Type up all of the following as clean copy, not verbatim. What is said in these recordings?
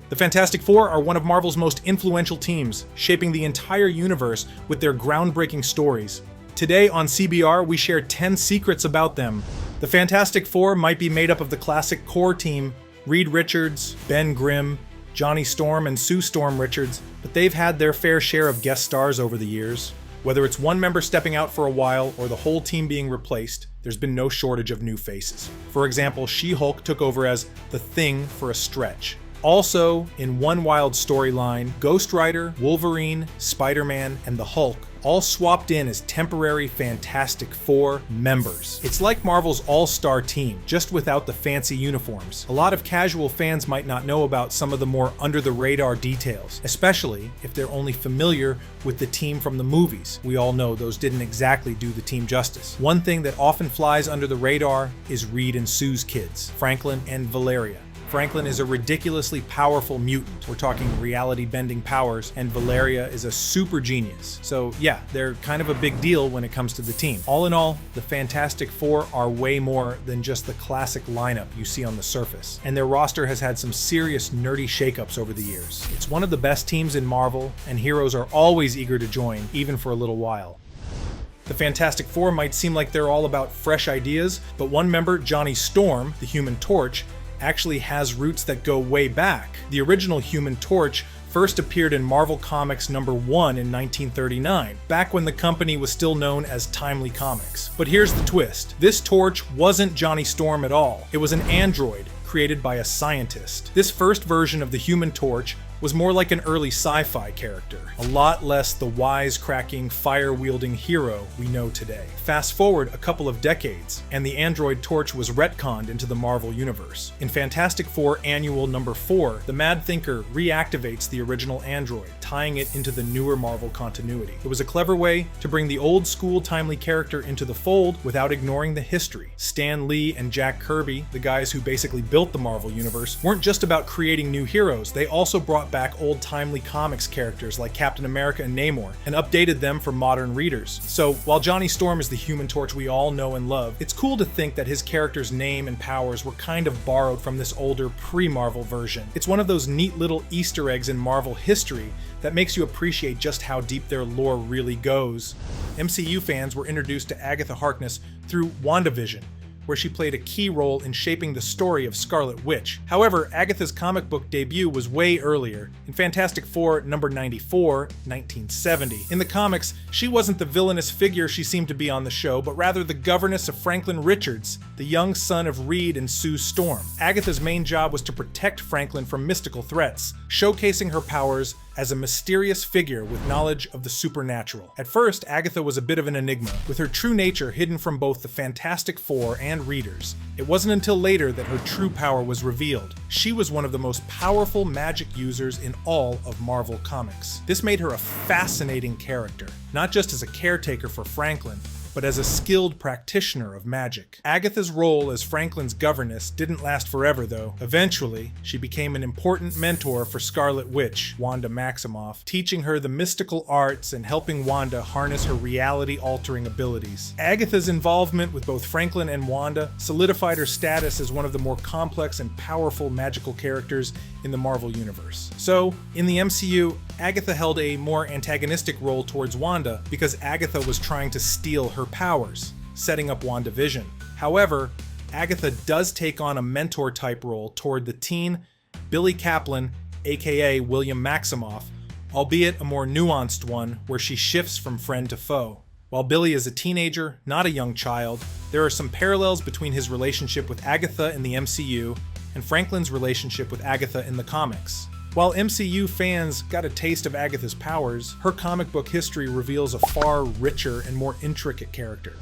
The Fantastic Four are one of Marvel's most influential teams, shaping the entire universe with their groundbreaking stories. Today on CBR, we share 10 secrets about them. The Fantastic Four might be made up of the classic core team, Reed Richards, Ben Grimm, Johnny Storm, and Sue Storm Richards, but they've had their fair share of guest stars over the years. Whether it's one member stepping out for a while or the whole team being replaced, there's been no shortage of new faces. For example, She-Hulk took over as the Thing for a stretch. Also, in one wild storyline, Ghost Rider, Wolverine, Spider-Man, and the Hulk all swapped in as temporary Fantastic Four members. It's like Marvel's all-star team, just without the fancy uniforms. A lot of casual fans might not know about some of the more under-the-radar details, especially if they're only familiar with the team from the movies. We all know those didn't exactly do the team justice. One thing that often flies under the radar is Reed and Sue's kids, Franklin and Valeria. Franklin is a ridiculously powerful mutant. We're talking reality-bending powers, and Valeria is a super genius. So yeah, they're kind of a big deal when it comes to the team. All in all, the Fantastic Four are way more than just the classic lineup you see on the surface, and their roster has had some serious nerdy shakeups over the years. It's one of the best teams in Marvel, and heroes are always eager to join, even for a little while. The Fantastic Four might seem like they're all about fresh ideas, but one member, Johnny Storm, the Human Torch, actually has roots that go way back. The original Human Torch first appeared in Marvel Comics #1 in 1939, back when the company was still known as Timely Comics. But here's the twist. This Torch wasn't Johnny Storm at all. It was an android created by a scientist. This first version of the Human Torch was more like an early sci-fi character, a lot less the wisecracking, fire-wielding hero we know today. Fast forward a couple of decades, and the android Torch was retconned into the Marvel Universe. In Fantastic Four Annual #4, the Mad Thinker reactivates the original android, tying it into the newer Marvel continuity. It was a clever way to bring the old-school Timely character into the fold without ignoring the history. Stan Lee and Jack Kirby, the guys who basically built the Marvel Universe, weren't just about creating new heroes, they also brought back old Timely Comics characters like Captain America and Namor and updated them for modern readers. So while Johnny Storm is the Human Torch we all know and love, it's cool to think that his character's name and powers were kind of borrowed from this older pre-Marvel version. It's one of those neat little Easter eggs in Marvel history that makes you appreciate just how deep their lore really goes. MCU fans were introduced to Agatha Harkness through WandaVision, where she played a key role in shaping the story of Scarlet Witch. However, Agatha's comic book debut was way earlier, in Fantastic Four #94, 1970. In the comics, she wasn't the villainous figure she seemed to be on the show, but rather the governess of Franklin Richards, the young son of Reed and Sue Storm. Agatha's main job was to protect Franklin from mystical threats, showcasing her powers as a mysterious figure with knowledge of the supernatural. At first, Agatha was a bit of an enigma, with her true nature hidden from both the Fantastic Four and readers. It wasn't until later that her true power was revealed. She was one of the most powerful magic users in all of Marvel Comics. This made her a fascinating character, not just as a caretaker for Franklin, but as a skilled practitioner of magic. Agatha's role as Franklin's governess didn't last forever though. Eventually, she became an important mentor for Scarlet Witch, Wanda Maximoff, teaching her the mystical arts and helping Wanda harness her reality-altering abilities. Agatha's involvement with both Franklin and Wanda solidified her status as one of the more complex and powerful magical characters in the Marvel Universe. So, in the MCU, Agatha held a more antagonistic role towards Wanda because Agatha was trying to steal her powers, setting up WandaVision. However, Agatha does take on a mentor-type role toward the teen Billy Kaplan, aka William Maximoff, albeit a more nuanced one where she shifts from friend to foe. While Billy is a teenager, not a young child, there are some parallels between his relationship with Agatha in the MCU and Franklin's relationship with Agatha in the comics. While MCU fans got a taste of Agatha's powers, her comic book history reveals a far richer and more intricate character.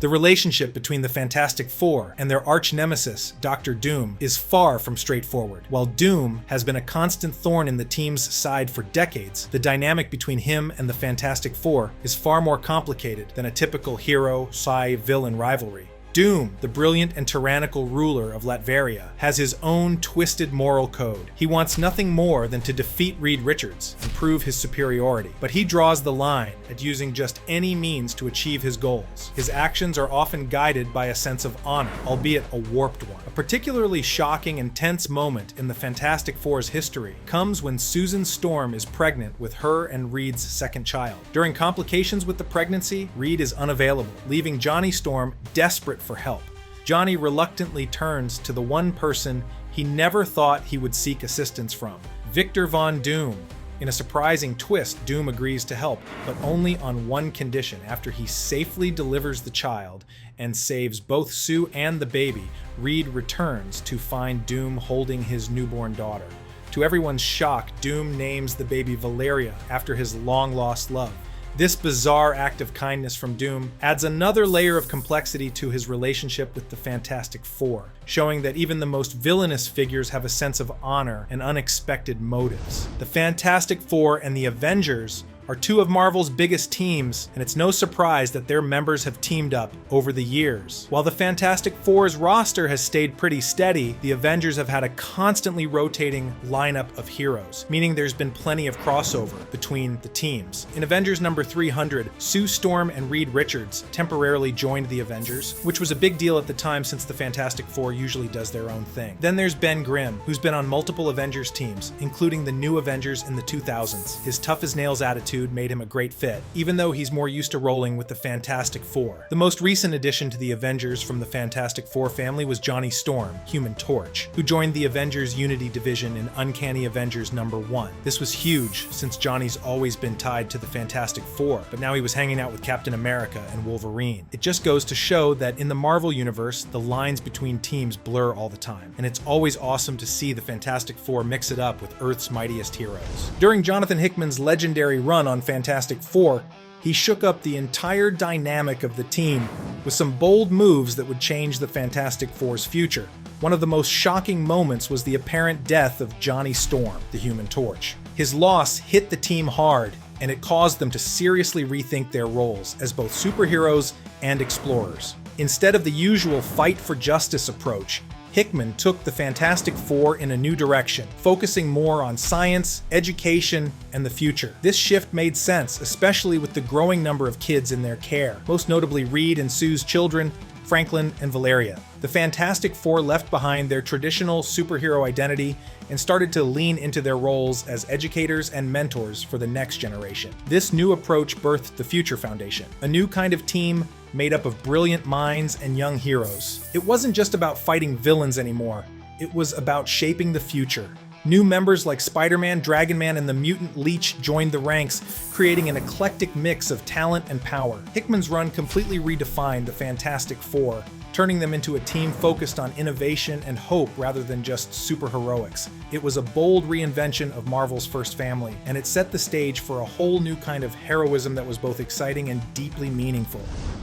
The relationship between the Fantastic Four and their arch-nemesis, Dr. Doom, is far from straightforward. While Doom has been a constant thorn in the team's side for decades, the dynamic between him and the Fantastic Four is far more complicated than a typical hero-villain rivalry. Doom, the brilliant and tyrannical ruler of Latveria, has his own twisted moral code. He wants nothing more than to defeat Reed Richards and prove his superiority, but he draws the line at using just any means to achieve his goals. His actions are often guided by a sense of honor, albeit a warped one. A particularly shocking and tense moment in the Fantastic Four's history comes when Susan Storm is pregnant with her and Reed's second child. During complications with the pregnancy, Reed is unavailable, leaving Johnny Storm desperate for help. Johnny reluctantly turns to the one person he never thought he would seek assistance from, Victor Von Doom. In a surprising twist, Doom agrees to help, but only on one condition. After he safely delivers the child and saves both Sue and the baby, Reed returns to find Doom holding his newborn daughter. To everyone's shock, Doom names the baby Valeria after his long-lost love. This bizarre act of kindness from Doom adds another layer of complexity to his relationship with the Fantastic Four, showing that even the most villainous figures have a sense of honor and unexpected motives. The Fantastic Four and the Avengers are two of Marvel's biggest teams, and it's no surprise that their members have teamed up over the years. While the Fantastic Four's roster has stayed pretty steady, the Avengers have had a constantly rotating lineup of heroes, meaning there's been plenty of crossover between the teams. In Avengers number 300, Sue Storm and Reed Richards temporarily joined the Avengers, which was a big deal at the time since the Fantastic Four usually does their own thing. Then there's Ben Grimm, who's been on multiple Avengers teams, including the New Avengers in the 2000s. His tough-as-nails attitude made him a great fit, even though he's more used to rolling with the Fantastic Four. The most recent addition to the Avengers from the Fantastic Four family was Johnny Storm, Human Torch, who joined the Avengers Unity division in Uncanny Avengers number 1. This was huge, since Johnny's always been tied to the Fantastic Four, but now he was hanging out with Captain America and Wolverine. It just goes to show that in the Marvel universe, the lines between teams blur all the time, and it's always awesome to see the Fantastic Four mix it up with Earth's mightiest heroes. During Jonathan Hickman's legendary run on Fantastic Four, he shook up the entire dynamic of the team with some bold moves that would change the Fantastic Four's future. One of the most shocking moments was the apparent death of Johnny Storm, the Human Torch. His loss hit the team hard, and it caused them to seriously rethink their roles as both superheroes and explorers. Instead of the usual fight for justice approach, Hickman took the Fantastic Four in a new direction, focusing more on science, education, and the future. This shift made sense, especially with the growing number of kids in their care, most notably Reed and Sue's children, Franklin and Valeria. The Fantastic Four left behind their traditional superhero identity and started to lean into their roles as educators and mentors for the next generation. This new approach birthed the Future Foundation, a new kind of team made up of brilliant minds and young heroes. It wasn't just about fighting villains anymore, it was about shaping the future. New members like Spider-Man, Dragon Man, and the Mutant Leech joined the ranks, creating an eclectic mix of talent and power. Hickman's run completely redefined the Fantastic Four, turning them into a team focused on innovation and hope rather than just superheroics. It was a bold reinvention of Marvel's first family, and it set the stage for a whole new kind of heroism that was both exciting and deeply meaningful.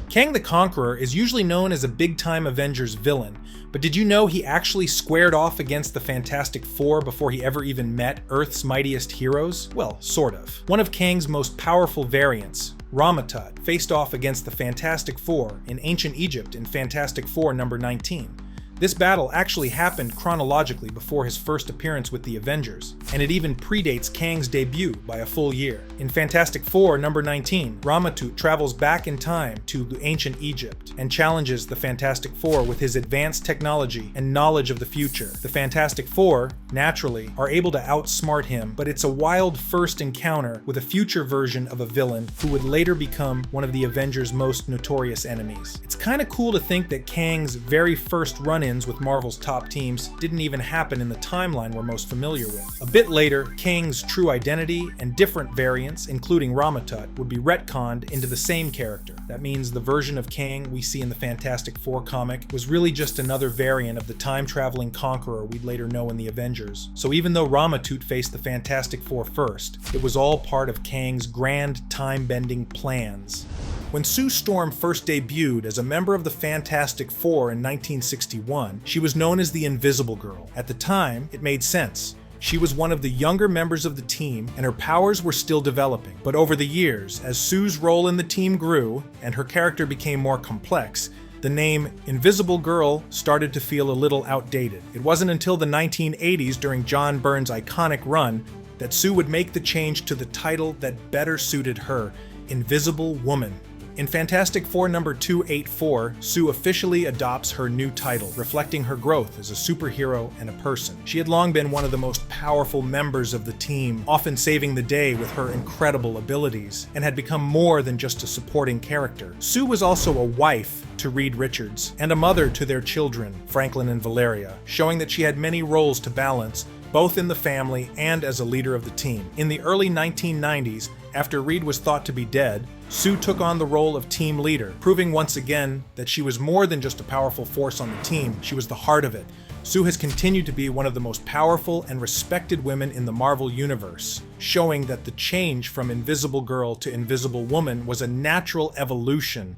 Kang the Conqueror is usually known as a big-time Avengers villain, but did you know he actually squared off against the Fantastic Four before he ever even met Earth's mightiest heroes? Well, sort of. One of Kang's most powerful variants, Ramatut, faced off against the Fantastic Four in ancient Egypt in Fantastic Four number 19. This battle actually happened chronologically before his first appearance with the Avengers, and it even predates Kang's debut by a full year. In Fantastic Four number 19, Ramatut travels back in time to ancient Egypt and challenges the Fantastic Four with his advanced technology and knowledge of the future. The Fantastic Four, naturally, are able to outsmart him, but it's a wild first encounter with a future version of a villain who would later become one of the Avengers' most notorious enemies. It's kinda cool to think that Kang's very first run-in with Marvel's top teams didn't even happen in the timeline we're most familiar with. A bit later, Kang's true identity and different variants, including Ramatut, would be retconned into the same character. That means the version of Kang we see in the Fantastic Four comic was really just another variant of the time-traveling conqueror we'd later know in the Avengers. So even though Ramatut faced the Fantastic Four first, it was all part of Kang's grand time-bending plans. When Sue Storm first debuted as a member of the Fantastic Four in 1961, she was known as the Invisible Girl. At the time, it made sense. She was one of the younger members of the team, and her powers were still developing. But over the years, as Sue's role in the team grew, and her character became more complex, the the name Invisible Girl started to feel a little outdated. It wasn't until the 1980s, during John Byrne's iconic run, that Sue would make the change to the title that better suited her, Invisible Woman. In Fantastic Four number 284, Sue officially adopts her new title, reflecting her growth as a superhero and a person. She had long been one of the most powerful members of the team, often saving the day with her incredible abilities, and had become more than just a supporting character. Sue was also a wife to Reed Richards, and a mother to their children, Franklin and Valeria, showing that she had many roles to balance, both in the family and as a leader of the team. In the early 1990s, after Reed was thought to be dead, Sue took on the role of team leader, proving once again that she was more than just a powerful force on the team, she was the heart of it. Sue has continued to be one of the most powerful and respected women in the Marvel Universe, showing that the change from Invisible Girl to Invisible Woman was a natural evolution.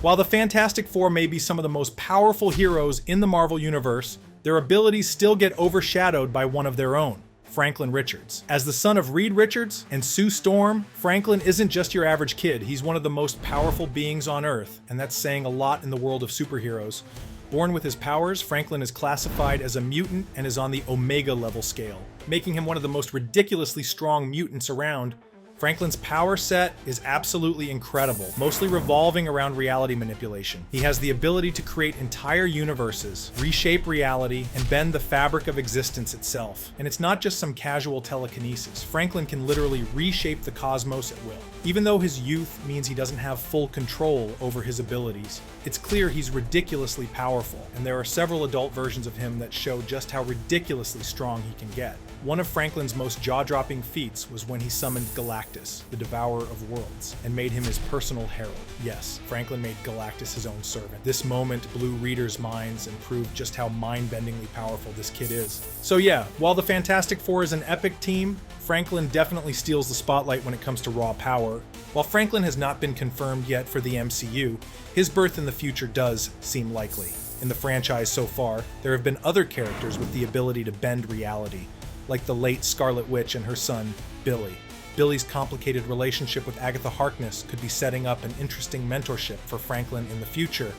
While the Fantastic Four may be some of the most powerful heroes in the Marvel Universe, their abilities still get overshadowed by one of their own, Franklin Richards. As the son of Reed Richards and Sue Storm, Franklin isn't just your average kid. He's one of the most powerful beings on Earth, and that's saying a lot in the world of superheroes. Born with his powers, Franklin is classified as a mutant and is on the Omega level scale, making him one of the most ridiculously strong mutants around. Franklin's power set is absolutely incredible, mostly revolving around reality manipulation. He has the ability to create entire universes, reshape reality, and bend the fabric of existence itself. And it's not just some casual telekinesis. Franklin can literally reshape the cosmos at will. Even though his youth means he doesn't have full control over his abilities, it's clear he's ridiculously powerful, and there are several adult versions of him that show just how ridiculously strong he can get. One of Franklin's most jaw-dropping feats was when he summoned Galactus, the Devourer of Worlds, and made him his personal herald. Yes, Franklin made Galactus his own servant. This moment blew readers' minds and proved just how mind-bendingly powerful this kid is. So yeah, while the Fantastic Four is an epic team, Franklin definitely steals the spotlight when it comes to raw power. While Franklin has not been confirmed yet for the MCU, his birth in the future does seem likely. In the franchise so far, there have been other characters with the ability to bend reality, like the late Scarlet Witch and her son, Billy. Billy's complicated relationship with Agatha Harkness could be setting up an interesting mentorship for Franklin in the future,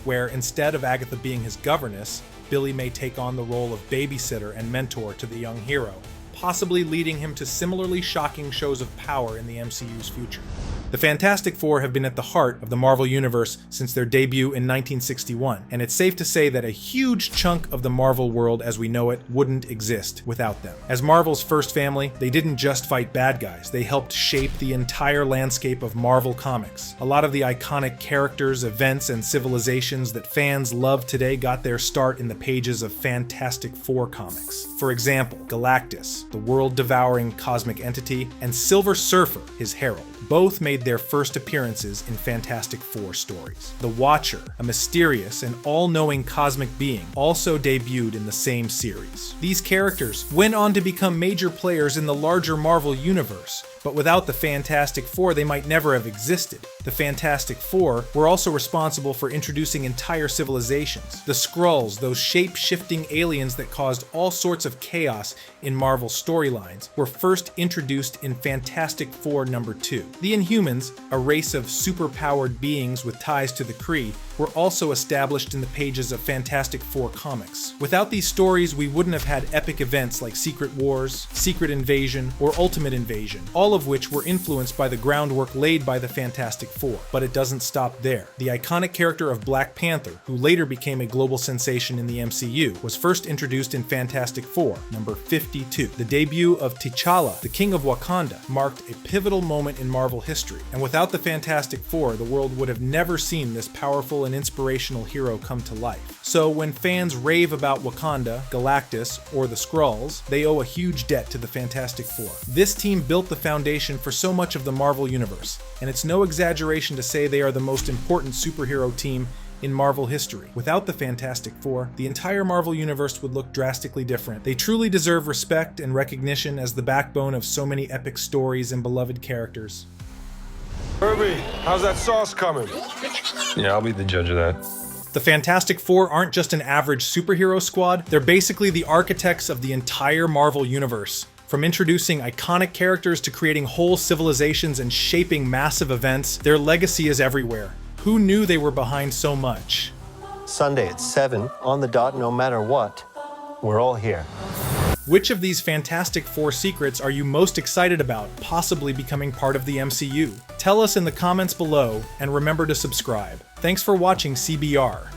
where instead of Agatha being his governess, Billy may take on the role of babysitter and mentor to the young hero, possibly leading him to similarly shocking shows of power in the MCU's future. The Fantastic Four have been at the heart of the Marvel Universe since their debut in 1961, and it's safe to say that a huge chunk of the Marvel world as we know it wouldn't exist without them. As Marvel's first family, they didn't just fight bad guys, they helped shape the entire landscape of Marvel Comics. A lot of the iconic characters, events, and civilizations that fans love today got their start in the pages of Fantastic Four comics. For example, Galactus, the world-devouring cosmic entity, and Silver Surfer, his herald. Both made their first appearances in Fantastic Four stories. The Watcher, a mysterious and all-knowing cosmic being, also debuted in the same series. These characters went on to become major players in the larger Marvel universe, but without the Fantastic Four, they might never have existed. The Fantastic Four were also responsible for introducing entire civilizations. The Skrulls, those shape-shifting aliens that caused all sorts of chaos in Marvel storylines, were first introduced in Fantastic Four number 2. The Inhumans, a race of super-powered beings with ties to the Kree, were also established in the pages of Fantastic Four comics. Without these stories, we wouldn't have had epic events like Secret Wars, Secret Invasion, or Ultimate Invasion, all of which were influenced by the groundwork laid by the Fantastic Four. But it doesn't stop there. The iconic character of Black Panther, who later became a global sensation in the MCU, was first introduced in Fantastic Four, number 52. The debut of T'Challa, the King of Wakanda, marked a pivotal moment in Marvel history, and without the Fantastic Four, the world would have never seen this powerful and inspirational hero come to life. So when fans rave about Wakanda, Galactus, or the Skrulls, they owe a huge debt to the Fantastic Four. This team built the foundation for so much of the Marvel Universe, and it's no exaggeration to say they are the most important superhero team in Marvel history. Without the Fantastic Four, the entire Marvel Universe would look drastically different. They truly deserve respect and recognition as the backbone of so many epic stories and beloved characters. Herbie, how's that sauce coming? Yeah, I'll be the judge of that. The Fantastic Four aren't just an average superhero squad, they're basically the architects of the entire Marvel Universe. From introducing iconic characters to creating whole civilizations and shaping massive events, their legacy is everywhere. Who knew they were behind so much? Sunday at 7, on the dot, no matter what. We're all here. Which of these Fantastic Four secrets are you most excited about possibly becoming part of the MCU? Tell us in the comments below, and remember to subscribe. Thanks for watching CBR.